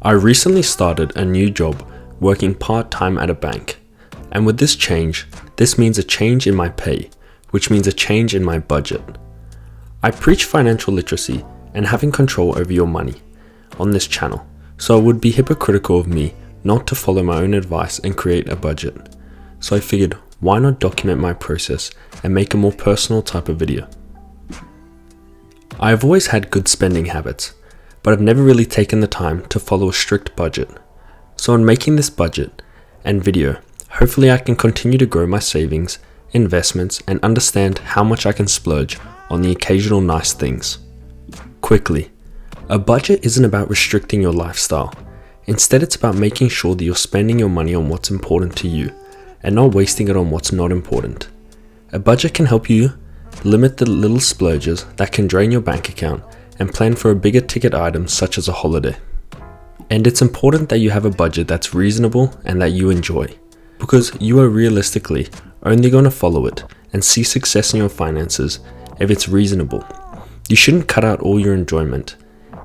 I recently started a new job working part-time at a bank, and with this change, this means a change in my pay, which means a change in my budget. I preach financial literacy and having control over your money on this channel, so it would be hypocritical of me not to follow my own advice and create a budget. So I figured, why not document my process and make a more personal type of video? I have always had good spending habits, but I've never really taken the time to follow a strict budget. So in making this budget and video, hopefully I can continue to grow my savings, investments, and understand how much I can splurge on the occasional nice things. Quickly, a budget isn't about restricting your lifestyle. Instead, it's about making sure that you're spending your money on what's important to you and not wasting it on what's not important. A budget can help you limit the little splurges that can drain your bank account and plan for a bigger ticket item such as a holiday. And it's important that you have a budget that's reasonable and that you enjoy, because you are realistically only going to follow it and see success in your finances if it's reasonable. You shouldn't cut out all your enjoyment.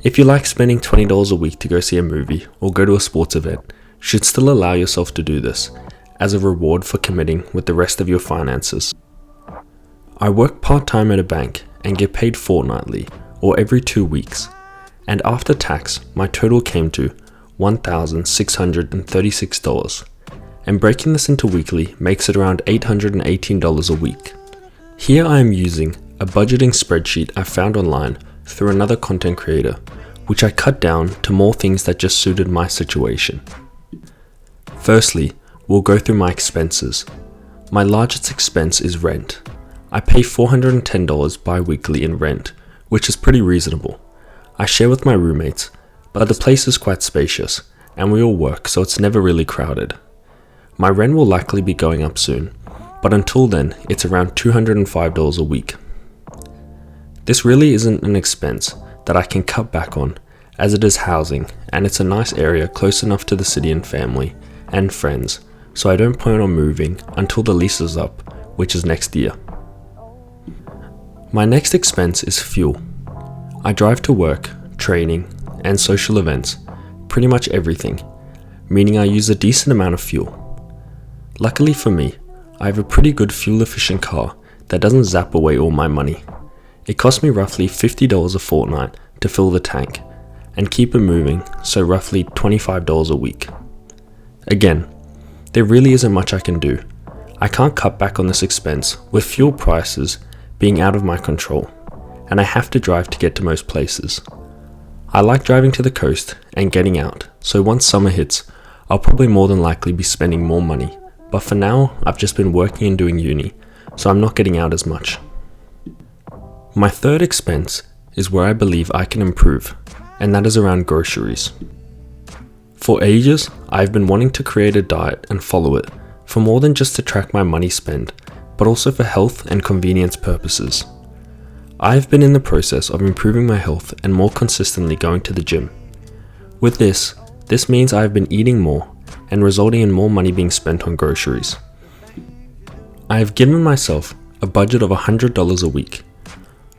If you like spending $20 a week to go see a movie or go to a sports event, you should still allow yourself to do this as a reward for committing with the rest of your finances. I work part-time at a bank and get paid fortnightly or every 2 weeks, and after tax my total came to $1,636, and breaking this into weekly makes it around $818 a week. Here I am using a budgeting spreadsheet I found online through another content creator, which I cut down to more things that just suited my situation. Firstly, we'll go through my expenses. My largest expense is rent. I pay $410 bi-weekly in rent, which is pretty reasonable. I share with my roommates, but the place is quite spacious, and we all work, so it's never really crowded. My rent will likely be going up soon, but until then, it's around $205 a week. This really isn't an expense that I can cut back on, as it is housing, and it's a nice area close enough to the city and family and friends, so I don't plan on moving until the lease is up, which is next year. My next expense is fuel. I drive to work, training, and social events, pretty much everything, meaning I use a decent amount of fuel. Luckily for me, I have a pretty good fuel-efficient car that doesn't zap away all my money. It costs me roughly $50 a fortnight to fill the tank and keep it moving, so roughly $25 a week. Again, there really isn't much I can do. I can't cut back on this expense with fuel prices being out of my control, and I have to drive to get to most places. I like driving to the coast and getting out, so once summer hits, I'll probably more than likely be spending more money, but for now, I've just been working and doing uni, so I'm not getting out as much. My third expense is where I believe I can improve, and that is around groceries. For ages, I've been wanting to create a diet and follow it, for more than just to track my money spent, but also for health and convenience purposes. I've been in the process of improving my health and more consistently going to the gym. With this means I've been eating more and resulting in more money being spent on groceries. I have given myself a budget of $100 a week,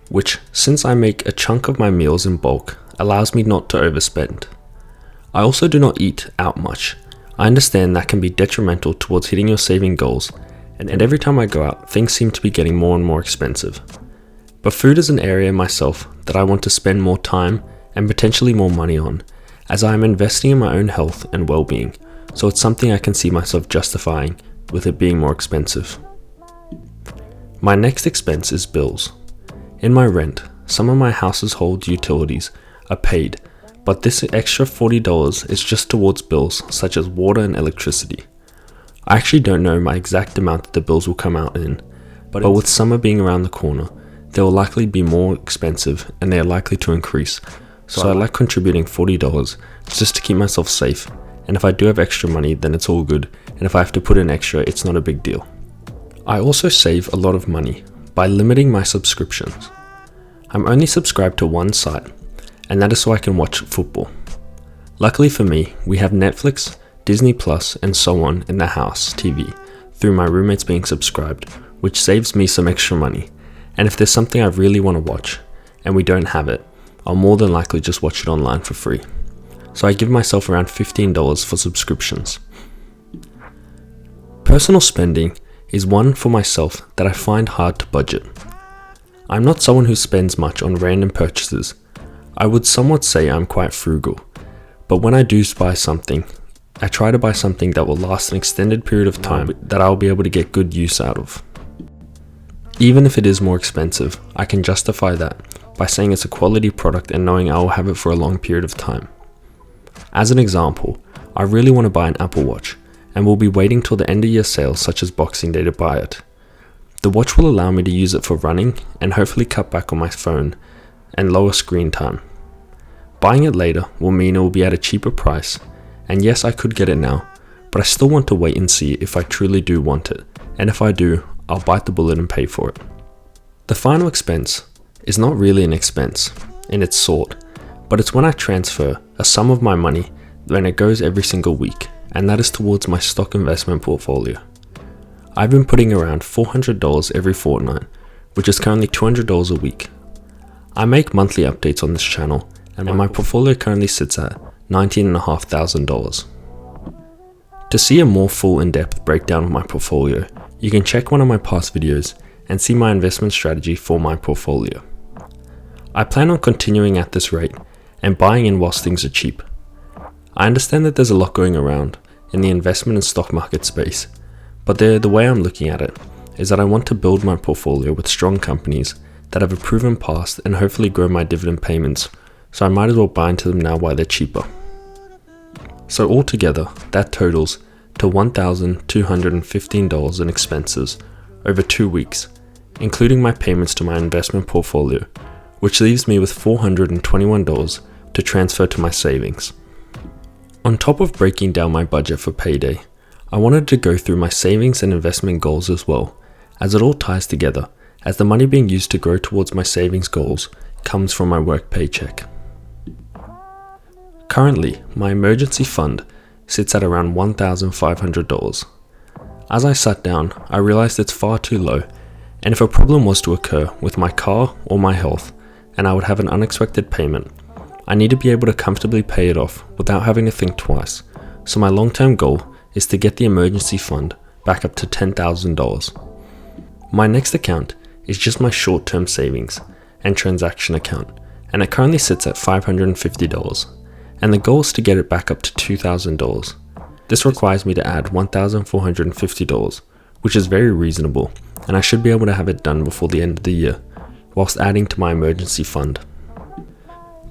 which, since I make a chunk of my meals in bulk, allows me not to overspend. I also do not eat out much. I understand that can be detrimental towards hitting your saving goals, and every time I go out, things seem to be getting more and more expensive. But food is an area myself that I want to spend more time and potentially more money on, as I am investing in my own health and well-being, so it's something I can see myself justifying with it being more expensive. My next expense is bills. In my rent, some of my household utilities are paid, but this extra $40 is just towards bills such as water and electricity. I actually don't know my exact amount that the bills will come out in, but with summer being around the corner, they will likely be more expensive and they are likely to increase, so I like contributing $40 just to keep myself safe, and if I do have extra money then it's all good, and if I have to put in extra it's not a big deal. I also save a lot of money by limiting my subscriptions. I'm only subscribed to one site, and that is so I can watch football. Luckily for me, we have Netflix, Disney Plus, and so on in the house TV through my roommates being subscribed, which saves me some extra money. And if there's something I really want to watch and we don't have it, I'll more than likely just watch it online for free. so I give myself around $15 for subscriptions. Personal spending is one for myself that I find hard to budget. I'm not someone who spends much on random purchases. I would somewhat say I'm quite frugal, but when I do buy something, I try to buy something that will last an extended period of time that I'll be able to get good use out of. Even if it is more expensive, I can justify that by saying it's a quality product and knowing I will have it for a long period of time. As an example, I really want to buy an Apple Watch and will be waiting till the end of year sales such as Boxing Day to buy it. The watch will allow me to use it for running and hopefully cut back on my phone and lower screen time. Buying it later will mean it will be at a cheaper price, and yes, I could get it now, but I still want to wait and see if I truly do want it, and if I do, I'll bite the bullet and pay for it. The final expense is not really an expense in its sort, but it's when I transfer a sum of my money when it goes every single week, and that is towards my stock investment portfolio. I've been putting around $400 every fortnight, which is currently $200 a week. I make monthly updates on this channel, and my portfolio currently sits at $19,500. To see a more full in-depth breakdown of my portfolio, you can check one of my past videos and see my investment strategy for my portfolio. I plan on continuing at this rate and buying in whilst things are cheap. I understand that there's a lot going around in the investment and stock market space, but the way I'm looking at it is that I want to build my portfolio with strong companies that have a proven past and hopefully grow my dividend payments, so I might as well buy into them now while they're cheaper. So altogether, that totals to $1,215 in expenses over 2 weeks, including my payments to my investment portfolio, which leaves me with $421 to transfer to my savings. On top of breaking down my budget for payday, I wanted to go through my savings and investment goals as well, as it all ties together, as the money being used to grow towards my savings goals comes from my work paycheck. Currently, my emergency fund sits at around $1,500. As I sat down, I realized it's far too low, and if a problem was to occur with my car or my health, and I would have an unexpected payment, I need to be able to comfortably pay it off without having to think twice, so my long-term goal is to get the emergency fund back up to $10,000. My next account is just my short-term savings and transaction account, and it currently sits at $550, and the goal is to get it back up to $2,000. This requires me to add $1,450, which is very reasonable, and I should be able to have it done before the end of the year, whilst adding to my emergency fund.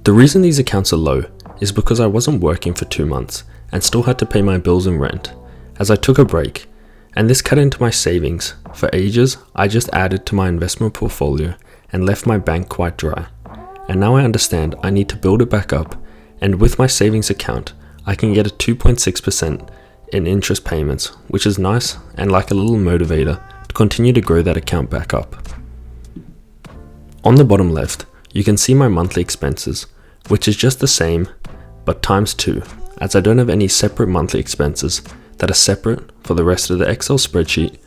The reason these accounts are low is because I wasn't working for 2 months and still had to pay my bills and rent, as I took a break, and this cut into my savings. For ages, I just added to my investment portfolio and left my bank quite dry, and now I understand I need to build it back up, and with my savings account, I can get a 2.6% in interest payments, which is nice and like a little motivator to continue to grow that account back up. On the bottom left, you can see my monthly expenses, which is just the same, but times 2, as I don't have any separate monthly expenses that are separate for the rest of the Excel spreadsheet.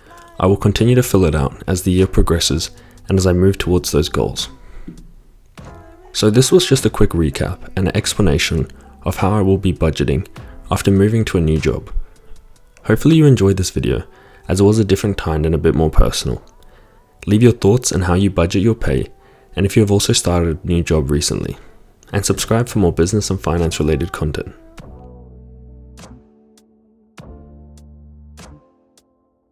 I will continue to fill it out as the year progresses and as I move towards those goals. So this was just a quick recap and an explanation of how I will be budgeting after moving to a new job. Hopefully you enjoyed this video, as it was a different kind and a bit more personal. Leave your thoughts on how you budget your pay, and if you have also started a new job recently. And subscribe for more business and finance related content.